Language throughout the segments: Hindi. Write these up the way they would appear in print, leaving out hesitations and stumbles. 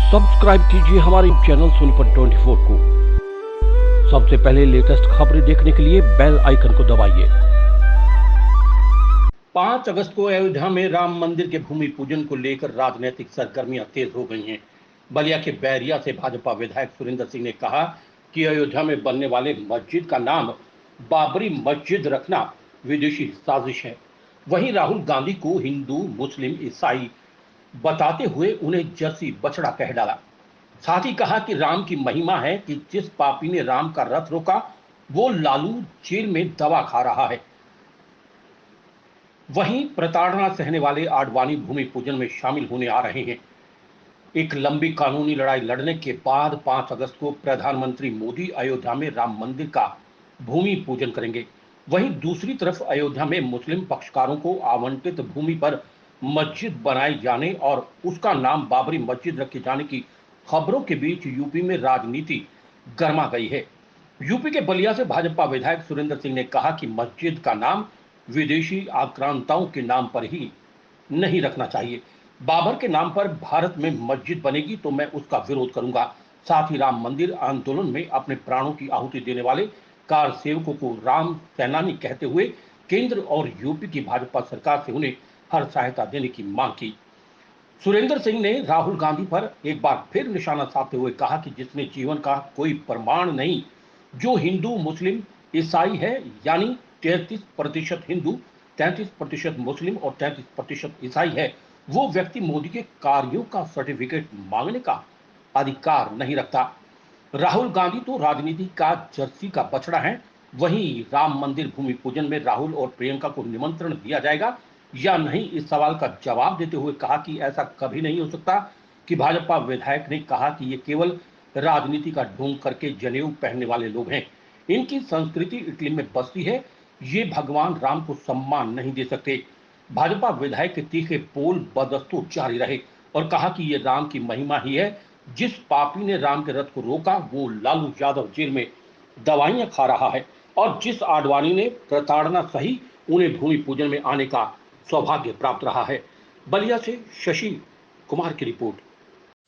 सब्सक्राइब कीजिए हमारे चैनल सोनीपत 24 को। सबसे पहले लेटेस्ट खबरें देखने के लिए बेल आइकन को दबाइए। 5 अगस्त को अयोध्या में राम मंदिर के भूमि पूजन को लेकर राजनीतिक सरगर्मियां तेज हो गई हैं। बलिया के बैरिया से भाजपा विधायक सुरेंद्र सिंह ने कहा कि अयोध्या में बनने वाले मस्जिद का नाम बाबरी मस्जिद रखना विदेशी साजिश है। वहीं राहुल गांधी को हिंदू, मुस्लिम, ईसाई बताते हुए उन्हें जर्सी बछड़ा कह डाला। साथ ही कहा कि राम की महिमा है कि जिस पापी ने राम का रथ रोका वो लालू जेल में दवा खा रहा है। वहीं प्रताड़ना सहने वाले आडवाणी भूमि पूजन में शामिल होने आ रहे हैं। एक लंबी कानूनी लड़ाई लड़ने के बाद 5 अगस्त को प्रधानमंत्री मोदी अयोध्या में राम मंदिर का भूमि पूजन करेंगे। वहीं दूसरी तरफ अयोध्या में मुस्लिम पक्षकारों को आवंटित भूमि पर मस्जिद बनाए जाने और उसका नाम बाबरी मस्जिद रखे जाने की खबरों के बीच यूपी में राजनीति गर्मा गई है। यूपी के बलिया से भाजपा विधायक सुरेंद्र सिंह ने कहा कि मस्जिद का नाम विदेशी आक्रांताओं के नाम पर ही नहीं रखना चाहिए। बाबर के नाम पर भारत में मस्जिद बनेगी तो मैं उसका विरोध करूंगा। साथ ही राम मंदिर आंदोलन में अपने प्राणों की आहुति देने वाले कार सेवकों को राम सेनानी कहते हुए केंद्र और यूपी की भाजपा सरकार से उन्हें हर सहायता देने की मांग की। सुरेंद्र सिंह ने राहुल गांधी पर एक बार फिर निशाना साधते हुए कहा कि जिसने जीवन का कोई प्रमाण नहीं, जो हिंदू, मुस्लिम, ईसाई है, यानी 33% हिंदू, 33% मुस्लिम और 33% ईसाई है, वो व्यक्ति मोदी के कार्यों का सर्टिफिकेट मांगने का अधिकार नहीं रखता। राहुल गांधी तो राजनीति का जर्सी का बछड़ा है। वहीं राम मंदिर भूमि पूजन में राहुल और प्रियंका को निमंत्रण दिया जाएगा या नहीं, इस सवाल का जवाब देते हुए कहा कि ऐसा कभी नहीं हो सकता कि भाजपा विधायक ने कहा कि ये केवल राजनीति का ढोंग करके जनेऊ पहनने वाले लोग हैं। इनकी संस्कृति इटली में बसती है, ये भगवान राम को सम्मान नहीं दे सकते। भाजपा विधायक के तीखे बोल बदस्तूर जारी रहे और कहा कि ये राम की महिमा ही है। जिस पापी ने राम के रथ को रोका वो लालू यादव जेल में दवाइयां खा रहा है और जिस आडवाणी ने प्रताड़ना सही उन्हें भूमि पूजन में आने का सौभाग्य प्राप्त रहा है। बलिया से शशि कुमार की रिपोर्ट।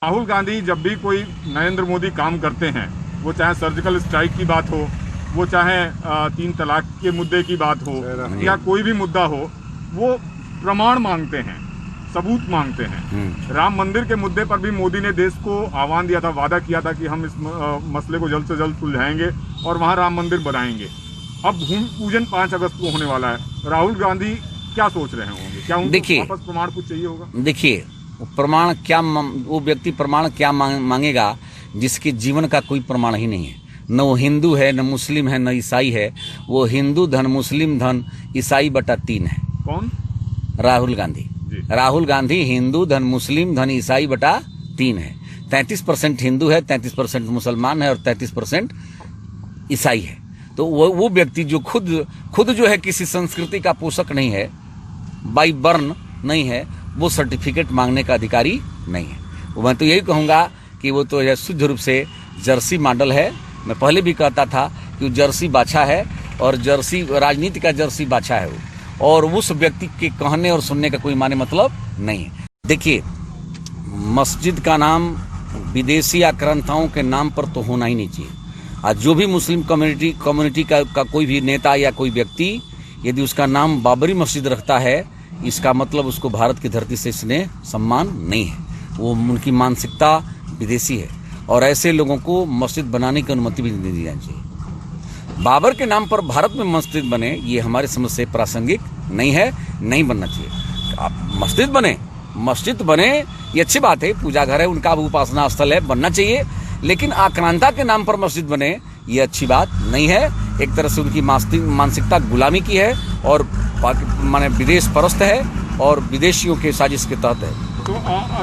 राहुल गांधी जब भी कोई नरेंद्र मोदी काम करते हैं, वो चाहे सर्जिकल स्ट्राइक की बात हो, वो चाहे 3 तलाक के मुद्दे की बात हो या कोई भी मुद्दा हो, वो प्रमाण मांगते हैं, सबूत मांगते हैं। राम मंदिर के मुद्दे पर भी मोदी ने देश को आह्वान दिया था, वादा किया था कि हम इस मसले को जल्द से जल्द सुलझाएंगे और वहाँ राम मंदिर बनाएंगे। अब भूमि पूजन 5 अगस्त को होने वाला है। राहुल गांधी क्या सोच रहे होंगे? क्या उनको वापस प्रमाण कुछ चाहिए होगा? देखिए, प्रमाण क्या, वो व्यक्ति प्रमाण क्या मांगेगा जिसके जीवन का कोई प्रमाण ही नहीं है। न वो हिंदू है, न मुस्लिम है, न ईसाई है। वो हिंदू धन, मुस्लिम धन, ईसाई बटा 3 है। कौन? राहुल गांधी। राहुल गांधी हिंदू धन, मुस्लिम धन, ईसाई बटा 3 है। 33% हिंदू है, 33% मुसलमान है और 33% ईसाई है। तो वो व्यक्ति जो खुद जो है किसी संस्कृति का पोषक नहीं है, बाई बर्न नहीं है, वो सर्टिफिकेट मांगने का अधिकारी नहीं है। मैं तो यही कहूँगा कि वो तो शुद्ध रूप से जर्सी मॉडल है। मैं पहले भी कहता था कि वो जर्सी बाछा है और जर्सी राजनीति का जर्सी बाछा है वो, और उस व्यक्ति के कहने और सुनने का कोई माने मतलब नहीं है। देखिए, मस्जिद का नाम विदेशी आक्रांताओं के नाम पर तो होना ही नहीं चाहिए। आज जो भी मुस्लिम कम्युनिटी का कोई भी नेता या कोई व्यक्ति यदि उसका नाम बाबरी मस्जिद रखता है, इसका मतलब उसको भारत की धरती से स्नेह सम्मान नहीं है। वो उनकी मानसिकता विदेशी है और ऐसे लोगों को मस्जिद बनाने की अनुमति भी नहीं दी जानी चाहिए। बाबर के नाम पर भारत में मस्जिद बने, ये हमारे समझ से प्रासंगिक नहीं है, नहीं बनना चाहिए। आप मस्जिद बने ये अच्छी बात है, पूजा घर है, उनका उपासना स्थल है, बनना चाहिए। लेकिन आक्रांता के नाम पर मस्जिद बने ये अच्छी बात नहीं है। एक तरह से उनकी मानसिकता गुलामी की है और माने विदेश परस्त है और विदेशियों के साजिश के तहत है।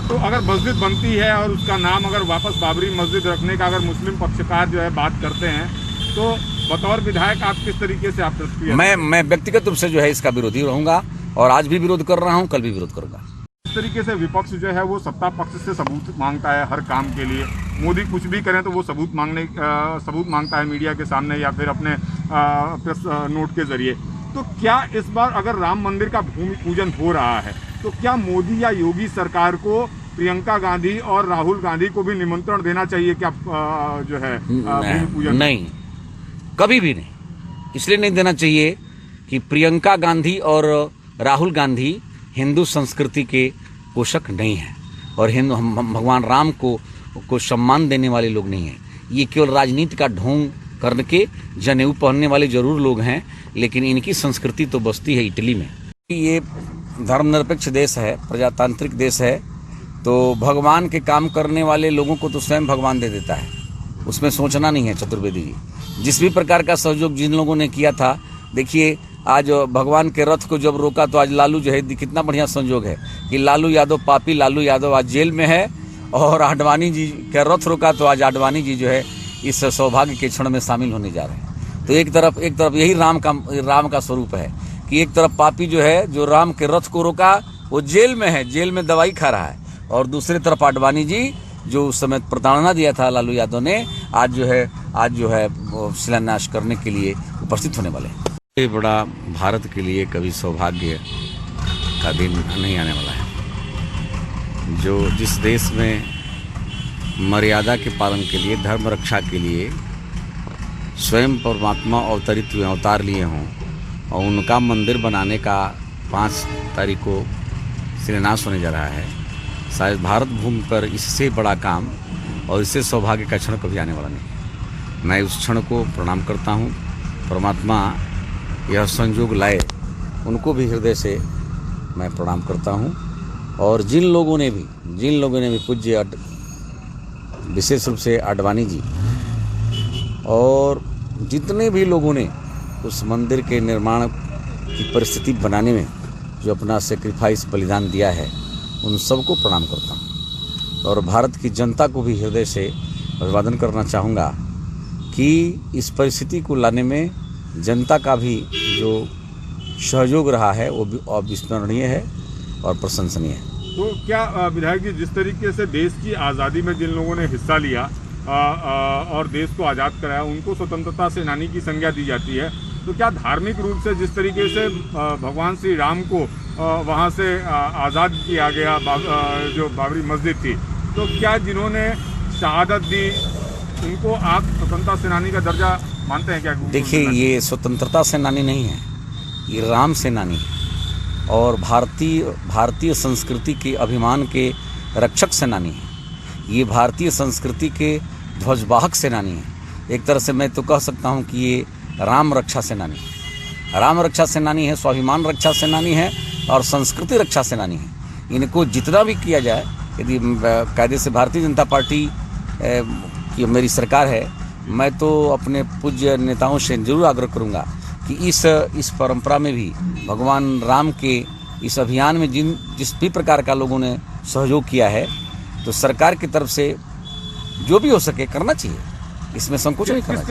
तो अगर मस्जिद बनती है और उसका नाम अगर वापस बाबरी मस्जिद रखने का अगर मुस्लिम पक्षकार जो है बात करते हैं, तो बतौर विधायक आप किस तरीके से आप प्रतिक्रिया? मैं व्यक्तिगत रूप से जो है इसका विरोधी रहूंगा और आज भी विरोध कर रहा हूँ, कल भी विरोध करूंगा। इस तरीके से विपक्ष जो है वो सत्ता पक्ष से सबूत मांगता है हर काम के लिए। मोदी कुछ भी करें तो वो सबूत मांगता है मीडिया के सामने या फिर अपने प्रेस नोट के जरिए। तो क्या इस बार अगर राम मंदिर का भूमि पूजन हो रहा है तो क्या मोदी या योगी सरकार को प्रियंका गांधी और राहुल गांधी को भी निमंत्रण देना चाहिए क्या जो है भूमि पूजन? नहीं, कभी भी नहीं। इसलिए नहीं देना चाहिए कि प्रियंका गांधी और राहुल गांधी हिंदू संस्कृति के पोषक नहीं हैं और भगवान राम को सम्मान देने वाले लोग नहीं हैं। ये केवल राजनीति का ढोंग करके जनेऊ पहनने वाले जरूर लोग हैं, लेकिन इनकी संस्कृति तो बसती है इटली में। ये धर्मनिरपेक्ष देश है, प्रजातांत्रिक देश है, तो भगवान के काम करने वाले लोगों को तो स्वयं भगवान दे देता है, उसमें सोचना नहीं है। चतुर्वेदी जी जिस भी प्रकार का सहयोग जिन लोगों ने किया था, देखिए आज भगवान के रथ को जब रोका तो आज लालू जो है, कितना बढ़िया संयोग है कि लालू यादव, पापी लालू यादव आज जेल में है, और आडवाणी जी का रथ रोका तो आज आडवाणी जी जो है इस सौभाग्य के क्षण में शामिल होने जा रहे हैं। तो एक तरफ यही राम का स्वरूप है कि एक तरफ पापी जो है, जो राम के रथ को रोका, वो जेल में है, जेल में दवाई खा रहा है, और दूसरी तरफ आडवाणी जी जो उस समय प्रताड़ना दिया था लालू यादव ने, आज जो है शिलान्यास करने के लिए उपस्थित होने वाले हैं। ये बड़ा भारत के लिए कभी सौभाग्य का दिन नहीं आने वाला है। जो जिस देश में मर्यादा के पालन के लिए, धर्म रक्षा के लिए स्वयं परमात्मा अवतरित हुए, अवतार लिए हों, और उनका मंदिर बनाने का 5 तारीख को शिलान्यास होने जा रहा है, शायद भारत भूमि पर इससे बड़ा काम और इससे सौभाग्य का क्षण कभी आने वाला नहीं। मैं उस क्षण को प्रणाम करता हूँ। परमात्मा यह संयोग लाए, उनको भी हृदय से मैं प्रणाम करता हूँ। और जिन लोगों ने भी पूज्य विशेष रूप से आडवाणी जी और जितने भी लोगों ने उस मंदिर के निर्माण की परिस्थिति बनाने में जो अपना सेक्रीफाइस बलिदान दिया है, उन सबको प्रणाम करता हूँ। और भारत की जनता को भी हृदय से अभिवादन करना चाहूँगा कि इस परिस्थिति को लाने में जनता का भी जो सहयोग रहा है वो भी अविस्मरणीय है और प्रशंसनीय है। तो क्या विधायक जी, जिस तरीके से देश की आज़ादी में जिन लोगों ने हिस्सा लिया और देश को आज़ाद कराया, उनको स्वतंत्रता सेनानी की संज्ञा दी जाती है, तो क्या धार्मिक रूप से जिस तरीके से भगवान श्री राम को वहाँ से आज़ाद किया गया, जो बाबरी मस्जिद थी, तो क्या जिन्होंने शहादत दी उनको आप स्वतंत्रता सेनानी का दर्जा मानते हैं क्या? देखिए, ये स्वतंत्रता सेनानी नहीं है, ये राम सेनानी है और भारतीय संस्कृति के अभिमान के रक्षक सेनानी है। ये भारतीय संस्कृति के ध्वजवाहक सेनानी है। एक तरह से मैं तो कह सकता हूँ कि ये राम रक्षा सेनानी है, राम रक्षा सेनानी है, स्वाभिमान रक्षा सेनानी है और संस्कृति रक्षा सेनानी है। इनको जितना भी किया जाए, यदि कायदे से भारतीय जनता पार्टी की मेरी सरकार है, मैं तो अपने पूज्य नेताओं से जरूर आग्रह करूँगा कि इस परंपरा में भी भगवान राम के इस अभियान में जिस भी प्रकार का लोगों ने सहयोग किया है, तो सरकार की तरफ से जो भी हो सके करना चाहिए, इसमें संकोच नहीं करना चाहिए।